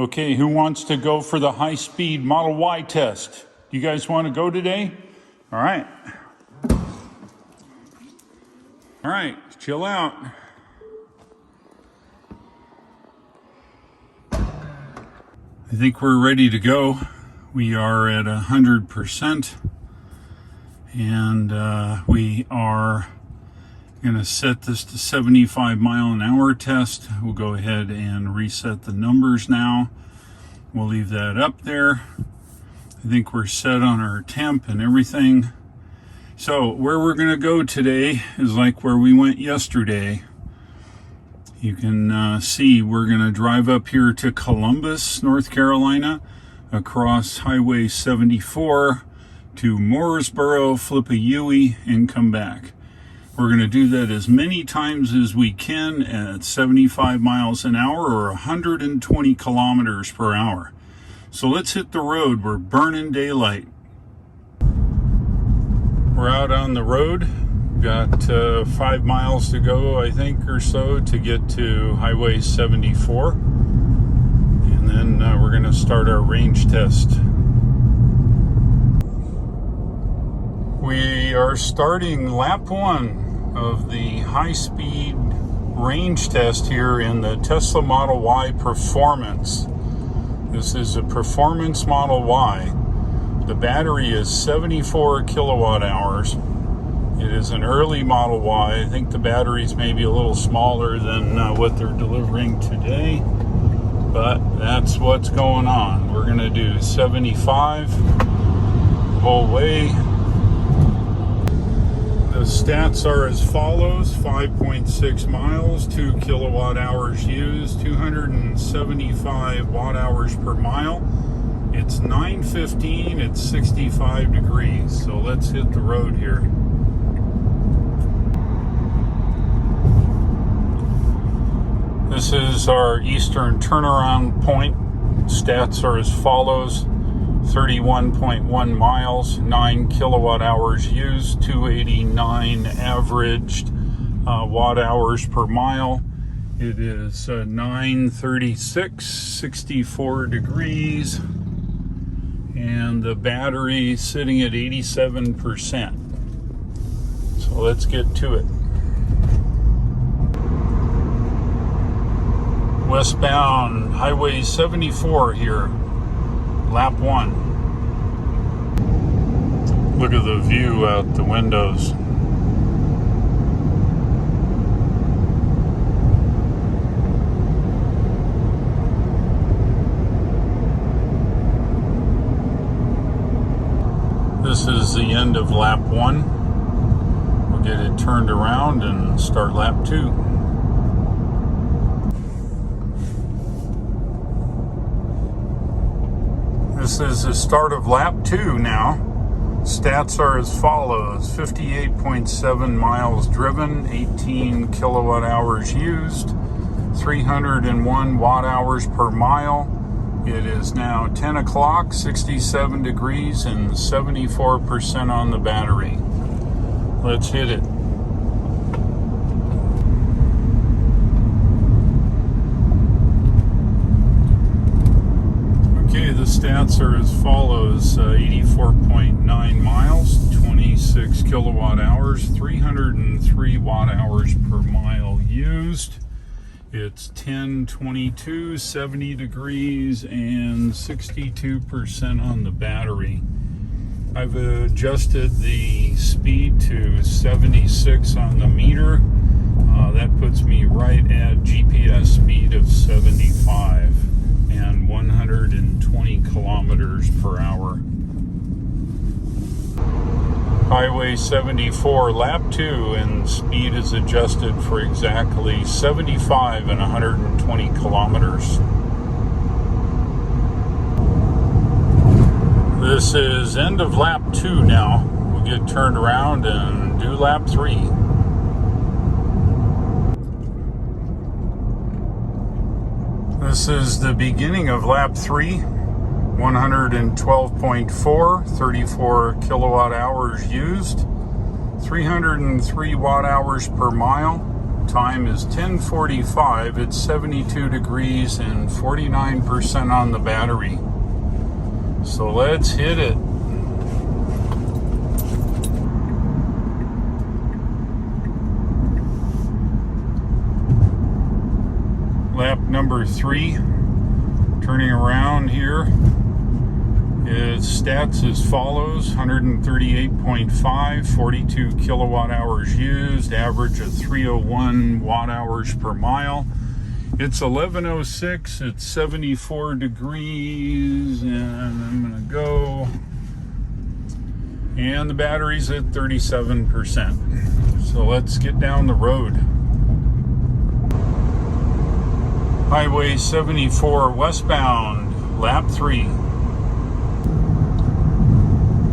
Okay, who wants to go for the high-speed Model Y test? You guys want to go today? All right. All right, chill out. I think we're ready to go. We are at 100%, and we are going to set this to 75 mile an hour test. We'll go ahead and reset the numbers now. We'll leave that up there. I think we're set on our temp and everything. So where we're going to go today is like where we went yesterday. You can see we're going to drive up here to Columbus, North Carolina, across Highway 74 to Mooresboro, flip a U-ey, and come back. We're going to do that as many times as we can at 75 miles an hour or 120 kilometers per hour. So let's hit the road. We're burning daylight. We're out on the road. Got 5 miles to go, I think, or so to get to Highway 74. And then we're going to start our range test. We are starting lap 1 of the high-speed range test here in the Tesla Model Y Performance. This is a Performance Model Y. The battery is 74 kilowatt hours. It is an early Model Y. I think the batteries may be a little smaller than what they're delivering today, but that's what's going on. We're going to do 75 the whole way. The stats are as follows: 5.6 miles, 2 kilowatt hours used, 275 watt hours per mile. It's 9:15, it's 65 degrees, so let's hit the road here. This is our eastern turnaround point. Stats are as follows: 31.1 miles, 9 kilowatt hours used, 289 averaged watt hours per mile. It is 9:36, 64 degrees, and the battery sitting at 87%. So let's get to it. Westbound Highway 74 here, lap 1. Look at the view out the windows. This is the end of lap 1. We'll get it turned around and start lap 2. This is the start of lap 2 now. Stats are as follows: 58.7 miles driven, 18 kilowatt hours used, 301 watt hours per mile. It is now 10 o'clock, 67 degrees, and 74% on the battery. Let's hit it. The stats are as follows: 84.9 miles, 26 kilowatt hours, 303 watt hours per mile used. It's 10:22, 70 degrees, and 62% on the battery. I've adjusted the speed to 76 on the meter. That puts me right at GPS speed of 75 and 120 kilometers per hour. Highway 74, lap 2, and speed is adjusted for exactly 75 and 120 kilometers. This is end of lap 2 now. We'll get turned around and do lap 3. This is the beginning of lap 3, 112.4, 34 kilowatt hours used, 303 watt hours per mile, time is 10:45. It's 72 degrees and 49% on the battery. So let's hit it. Lap number 3. Turning around here. Its stats as follows: 138.5, 42 kilowatt hours used, average of 301 watt hours per mile. It's 11:06, it's 74 degrees, and I'm gonna go. And the battery's at 37%. So let's get down the road. Highway 74 westbound, lap 3.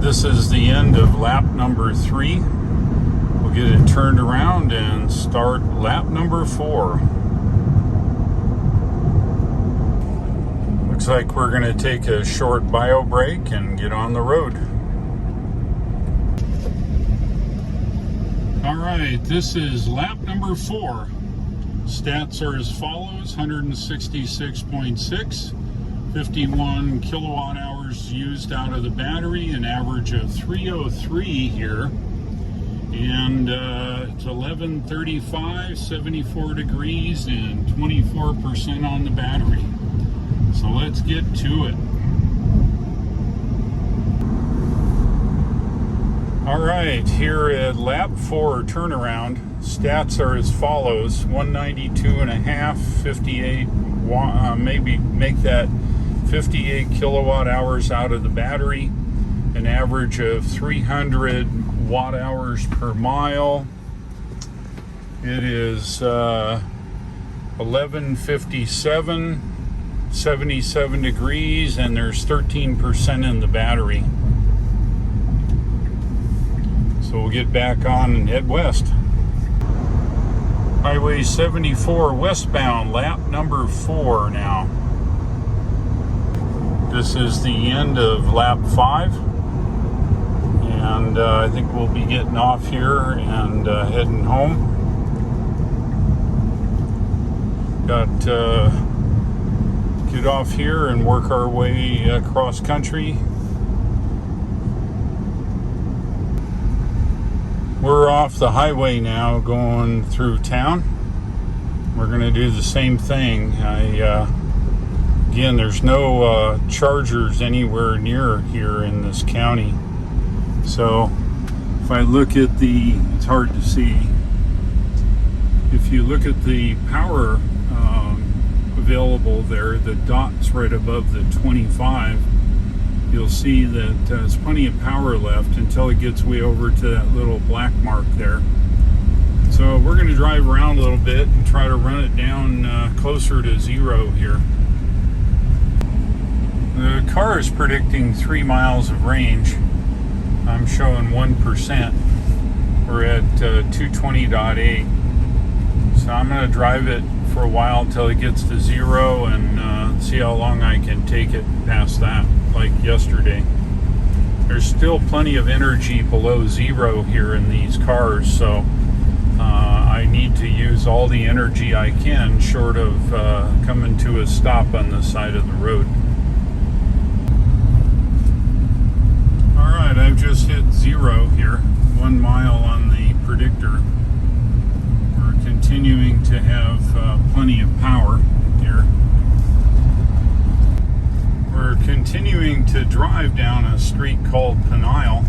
This is the end of lap number 3. We'll get it turned around and start lap number 4. Looks like we're going to take a short bio break and get on the road. All right, this is lap number 4. Stats are as follows: 166.6. 51 kilowatt hours used out of the battery, an average of 303 here, and it's 11:35, 74 degrees, and 24% on the battery. So let's get to it. All right, here at lap 4 turnaround, stats are as follows: 192.5, 58 maybe make that 58 kilowatt hours out of the battery, an average of 300 watt hours per mile. It is 11:57, 77 degrees, and there's 13% in the battery. So we'll get back on and head west. Highway 74 westbound, lap number 4 now. This is the end of lap 5, and I think we'll be getting off here and heading home. Got get off here and work our way across country. We're off the highway now, going through town. We're going to do the same thing. Again, there's no chargers anywhere near here in this county. So if I look at it's hard to see. If you look at the power available there, the dots right above the 25, you'll see that there's plenty of power left until it gets way over to that little black mark there. So we're going to drive around a little bit and try to run it down closer to 0 here. The car is predicting 3 miles of range. I'm showing 1%. We're at 220.8. So I'm going to drive it for a while until it gets to 0 and see how long I can take it past that, like yesterday. There's still plenty of energy below 0 here in these cars, so I need to use all the energy I can short of coming to a stop on the side of the road. Alright, I've just hit 0 here, 1 mile on the predictor. We're continuing to have plenty of power here. We're continuing to drive down a street called Peniel.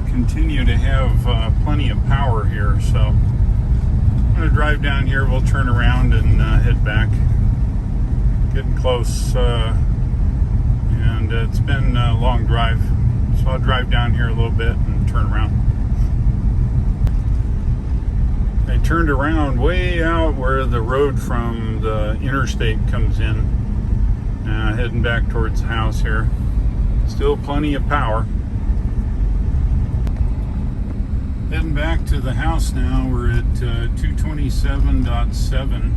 Continue to have plenty of power here, so I'm going to drive down here. We'll turn around and head back. Getting close, and it's been a long drive, so I'll drive down here a little bit and turn around. I turned around way out where the road from the interstate comes in, heading back towards the house here. Still plenty of power. Heading back to the house now. We're at 227.7,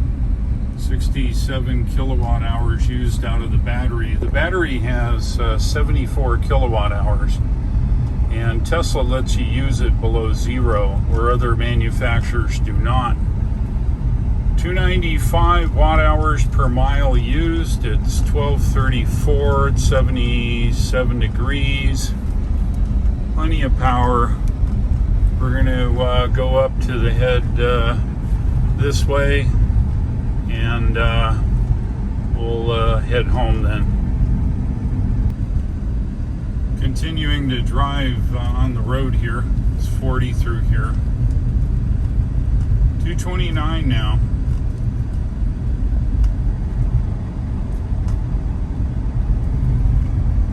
67 kilowatt hours used out of the battery. The battery has 74 kilowatt hours, and Tesla lets you use it below 0, where other manufacturers do not. 295 watt hours per mile used. It's 1234, it's 77 degrees. Plenty of power. We're going to go up to the head this way, and we'll head home then. Continuing to drive on the road here. It's 40 through here. 229 now.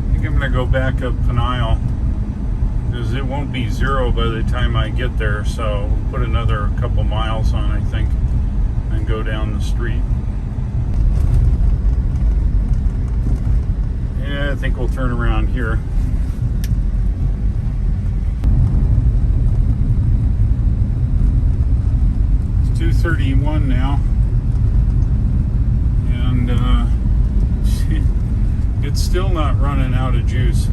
I think I'm going to go back up Peniel, because it won't be zero by the time I get there, so we'll put another couple miles on, I think, and go down the street. Yeah, I think we'll turn around here. It's 2:31 now, and it's still not running out of juice.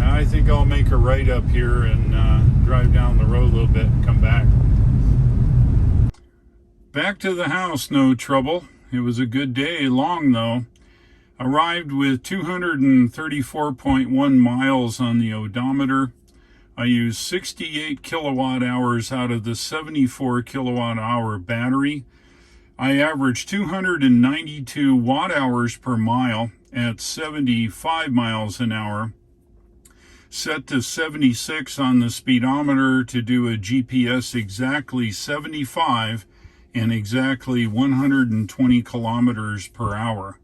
I think I'll make a right up here and drive down the road a little bit and come back. Back to the house, no trouble. It was a good day, long though. Arrived with 234.1 miles on the odometer. I used 68 kilowatt hours out of the 74 kilowatt hour battery. I averaged 292 watt hours per mile at 75 miles an hour. Set to 76 on the speedometer to do a GPS exactly 75 and exactly 120 kilometers per hour.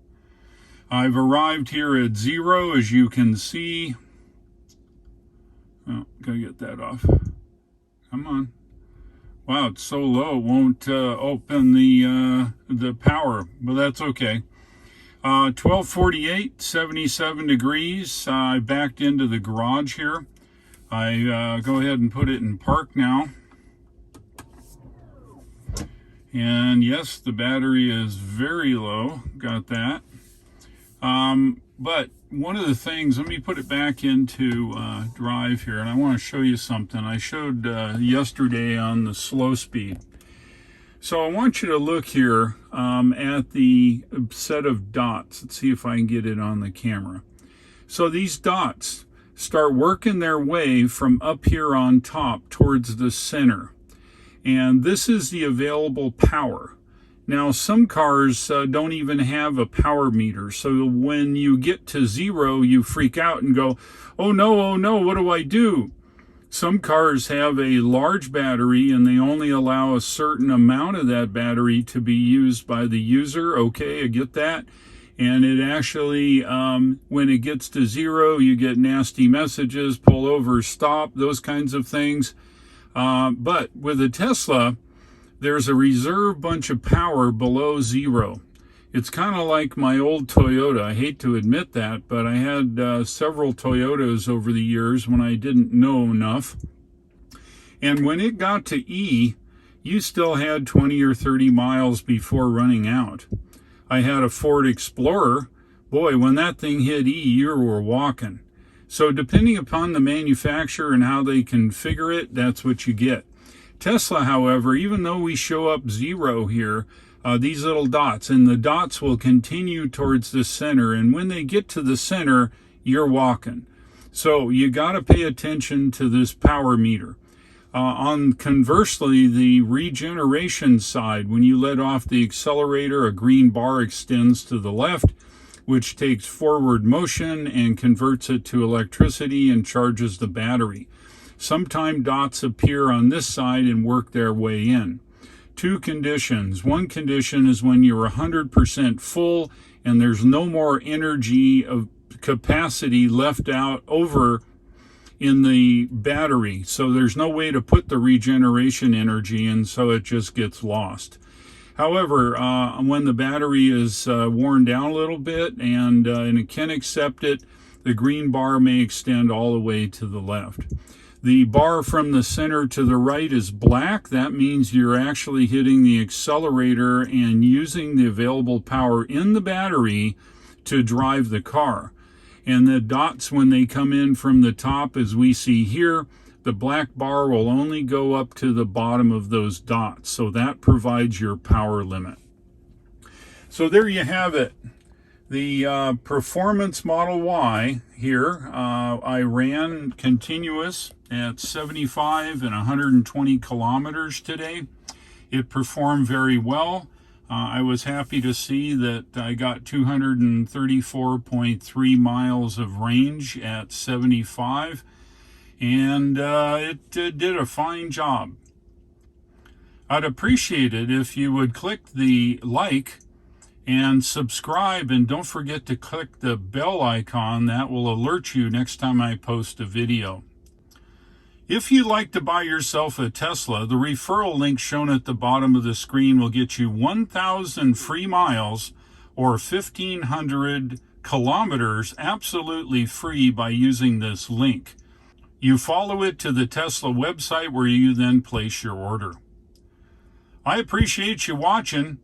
I've arrived here at zero, as you can see. Oh, gotta get that off. Come on. Wow, it's so low it won't open the power, but that's okay. 1248, 77 degrees. I backed into the garage here. I go ahead and put it in park now. And yes, the battery is very low. Got that. But one of the things, let me put it back into drive here, and I want to show you something I showed yesterday on the slow speed. So I want you to look here at the set of dots. Let's see if I can get it on the camera. So these dots start working their way from up here on top towards the center. And this is the available power. Now, some cars don't even have a power meter. So when you get to zero, you freak out and go, oh no, what do I do? Some cars have a large battery and they only allow a certain amount of that battery to be used by the user. Okay, I get that. And it actually, when it gets to zero, you get nasty messages, pull over, stop, those kinds of things. But with a Tesla, there's a reserve bunch of power below zero. It's kind of like my old Toyota. I hate to admit that, but I had several Toyotas over the years when I didn't know enough. And when it got to E, you still had 20 or 30 miles before running out. I had a Ford Explorer. Boy, when that thing hit E, you were walking. So depending upon the manufacturer and how they configure it, that's what you get. Tesla, however, even though we show up zero here, these little dots, and the dots will continue towards the center, and when they get to the center, you're walking. So you got to pay attention to this power meter. On conversely, the regeneration side, when you let off the accelerator, a green bar extends to the left, which takes forward motion and converts it to electricity and charges the battery. Sometimes dots appear on this side and work their way in. Two conditions. One condition is when you're 100% full and there's no more energy of capacity left out over in the battery. So there's no way to put the regeneration energy in, so it just gets lost. However, when the battery is worn down a little bit and it can accept it, the green bar may extend all the way to the left. The bar from the center to the right is black. That means you're actually hitting the accelerator and using the available power in the battery to drive the car. And the dots, when they come in from the top, as we see here, The black bar will only go up to the bottom of those dots, so that provides your power limit. So there you have it. The Performance Model Y here, I ran continuous at 75 and 120 kilometers today. It performed very well. I was happy to see that I got 234.3 miles of range at 75, and it did a fine job. I'd appreciate it if you would click the like and subscribe, and don't forget to click the bell icon. That will alert you next time I post a video. If you'd like to buy yourself a Tesla, the referral link shown at the bottom of the screen will get you 1,000 free miles or 1,500 kilometers absolutely free by using this link. You follow it to the Tesla website where you then place your order. I appreciate you watching.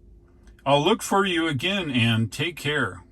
I'll look for you again, and take care.